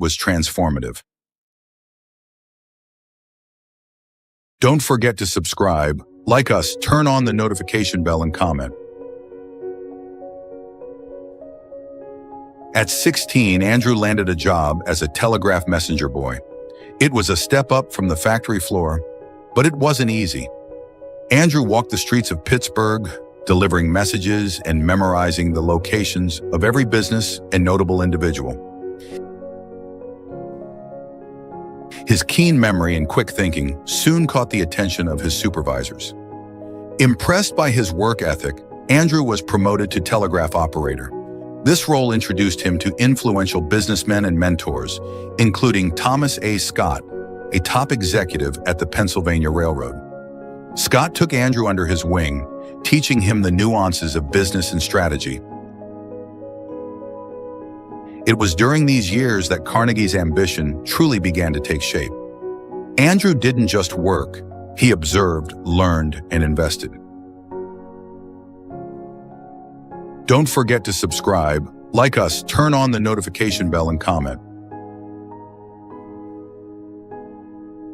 was transformative. Don't forget to subscribe, like us, turn on the notification bell, and comment. At 16, Andrew landed a job as a telegraph messenger boy. It was a step up from the factory floor, but it wasn't easy. Andrew walked the streets of Pittsburgh, delivering messages and memorizing the locations of every business and notable individual. His keen memory and quick thinking soon caught the attention of his supervisors. Impressed by his work ethic, Andrew was promoted to telegraph operator. This role introduced him to influential businessmen and mentors, including Thomas A. Scott, a top executive at the Pennsylvania Railroad. Scott took Andrew under his wing, teaching him the nuances of business and strategy. It was during these years that Carnegie's ambition truly began to take shape. Andrew didn't just work, he observed, learned, and invested. Don't forget to subscribe, like us, turn on the notification bell, and comment.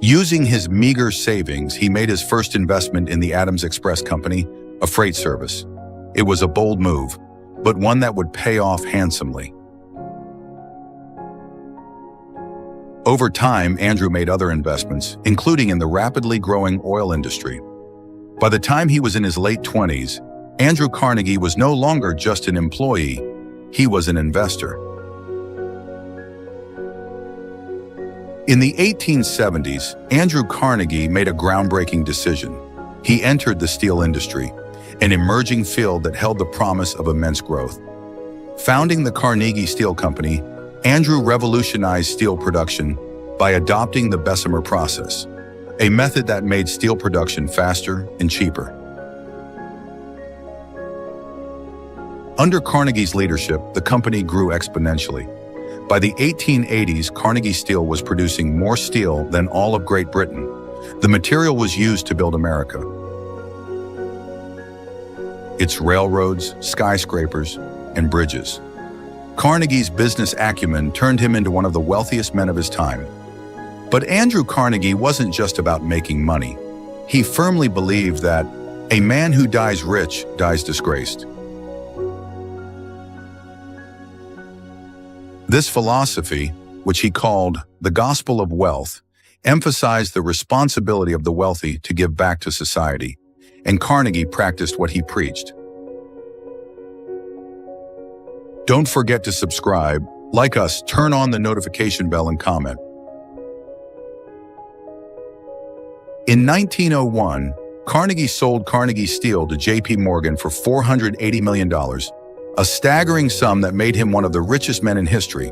Using his meager savings, he made his first investment in the Adams Express Company, a freight service. It was a bold move, but one that would pay off handsomely. Over time, Andrew made other investments, including in the rapidly growing oil industry. By the time he was in his late 20s, Andrew Carnegie was no longer just an employee, he was an investor. In the 1870s, Andrew Carnegie made a groundbreaking decision. He entered the steel industry, an emerging field that held the promise of immense growth. Founding the Carnegie Steel Company, Andrew revolutionized steel production by adopting the Bessemer process, a method that made steel production faster and cheaper. Under Carnegie's leadership, the company grew exponentially. By the 1880s, Carnegie Steel was producing more steel than all of Great Britain. The material was used to build America. Its railroads, skyscrapers, and bridges. Carnegie's business acumen turned him into one of the wealthiest men of his time. But Andrew Carnegie wasn't just about making money. He firmly believed that a man who dies rich dies disgraced. This philosophy, which he called the gospel of wealth, emphasized the responsibility of the wealthy to give back to society, and Carnegie practiced what he preached. Don't forget to subscribe, like us, turn on the notification bell, and comment. In 1901, Carnegie sold Carnegie Steel to J.P. Morgan for $480 million, a staggering sum that made him one of the richest men in history.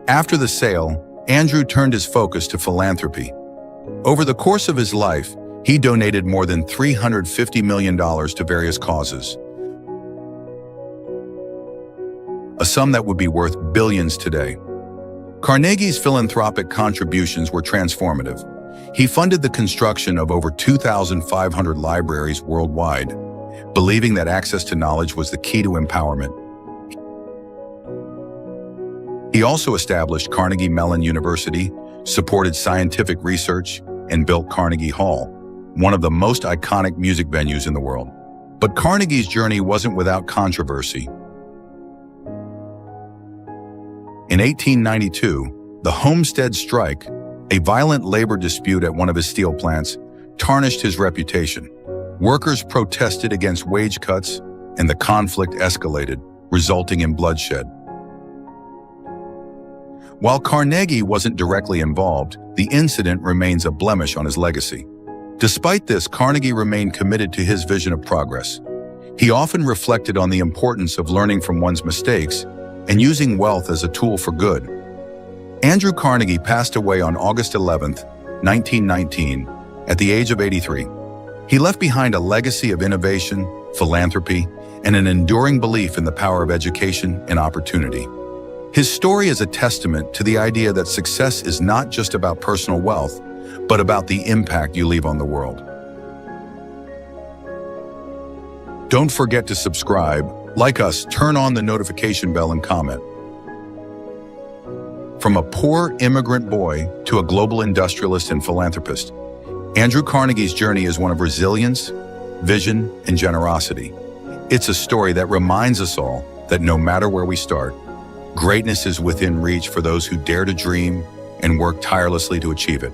After the sale, Andrew turned his focus to philanthropy. Over the course of his life, he donated more than $350 million to various causes, a sum that would be worth billions today. Carnegie's philanthropic contributions were transformative. He funded the construction of over 2,500 libraries worldwide, believing that access to knowledge was the key to empowerment. He also established Carnegie Mellon University, supported scientific research, and built Carnegie Hall, one of the most iconic music venues in the world. But Carnegie's journey wasn't without controversy. In 1892, the Homestead Strike, a violent labor dispute at one of his steel plants, tarnished his reputation. Workers protested against wage cuts, and the conflict escalated, resulting in bloodshed. While Carnegie wasn't directly involved, the incident remains a blemish on his legacy. Despite this, Carnegie remained committed to his vision of progress. He often reflected on the importance of learning from one's mistakes and using wealth as a tool for good. Andrew Carnegie passed away on August 11, 1919, at the age of 83. He left behind a legacy of innovation, philanthropy, and an enduring belief in the power of education and opportunity. His story is a testament to the idea that success is not just about personal wealth, but about the impact you leave on the world. Don't forget to subscribe, like us, turn on the notification bell, and comment. From a poor immigrant boy to a global industrialist and philanthropist, Andrew Carnegie's journey is one of resilience, vision, and generosity. It's a story that reminds us all that no matter where we start, greatness is within reach for those who dare to dream and work tirelessly to achieve it.